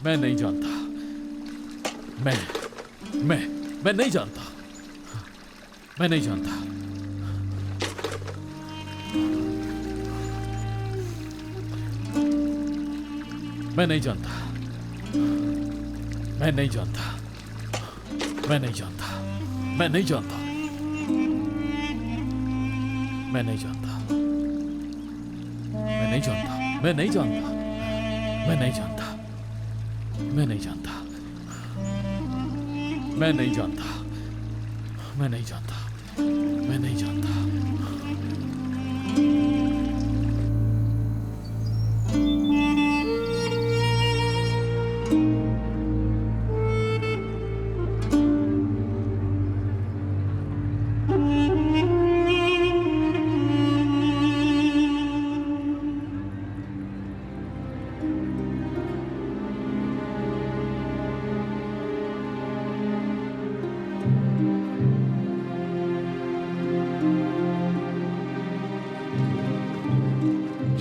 मैं नहीं जानता। मैं नहीं जानता। मैं नहीं जानता। मैं नहीं जानता। मैं नहीं जानता। मैं नहीं जानता। मैं नहीं जानता। मैं नहीं जानता। मैं नहीं जानता। मैं नहीं जानता। मैं नहीं जानता। मैं नहीं जानता। मैं नहीं जानता। मैं नहीं जानता। मैं नहीं जानता।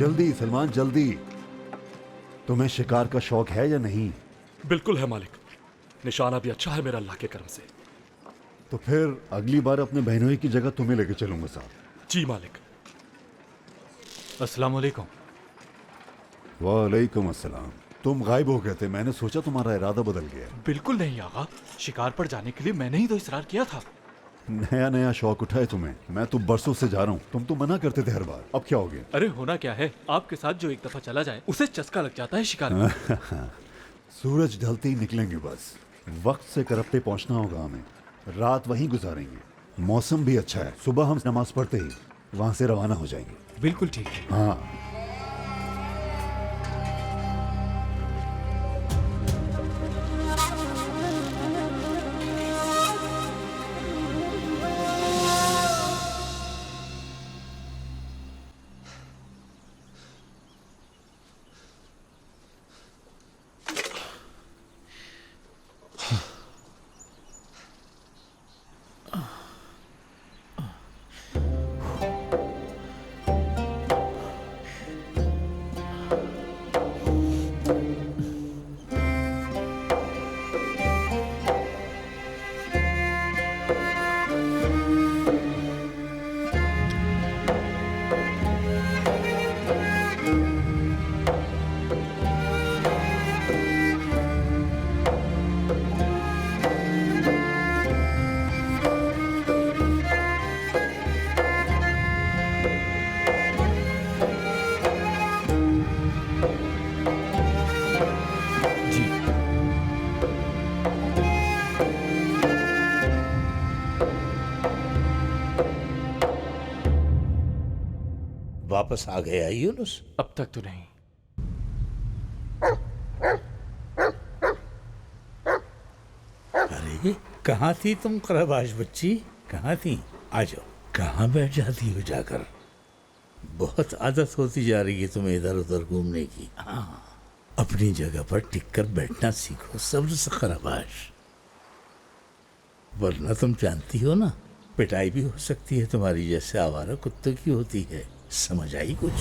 जल्दी सलमान जल्दी। तुम्हें शिकार का शौक है या नहीं? बिल्कुल है मालिक। निशाना भी अच्छा है मेरा अल्लाह के करम से। तो फिर अगली बार अपने बहनोई की जगह तुम्हें लेके चलूंगा साहब। जी मालिक। अस्सलाम वालेकुम। वालेकुम अस्सलाम। तुम गायब हो गए थे, मैंने सोचा तुम्हारा इरादा बदल गया। बिल्कुल नहीं आगा, शिकार पर जाने के लिए मैंने ही तो इसरार किया था। नया नया शौक उठा है तुम्हें। मैं तो बरसों से जा रहा हूँ, तुम तो मना करते थे हर बार। अब क्या हो गया? अरे होना क्या है, आपके साथ जो एक दफा चला जाए उसे चस्का लग जाता है शिकार में। सूरज ढलते ही निकलेंगे बस। वक्त से करप्टे पहुंचना होगा हमें। रात वहीं गुजारेंगे। मौसम भी अच्छा है, सुबह हम नमाज पढ़ते ही वहां से रवाना हो जाएंगे। बिल्कुल ठीक है। हाँ। वापस आ गया यूनुस? अब तक तो नहीं। अरे कहाँ थी तुम खरबाश बच्ची, कहाँ थी? आ जाओ। कहाँ बैठ जाती हो जाकर? बहुत आदत होती जा रही है तुम्हें इधर उधर घूमने की। हाँ, अपनी जगह पर टिककर बैठना सीखो, सब्र से खरबाश। वरना तुम जानती हो ना, पिटाई भी हो सकती है तुम्हारी जैसे आवारा कुत्तों की होती है। समझ आई कुछ?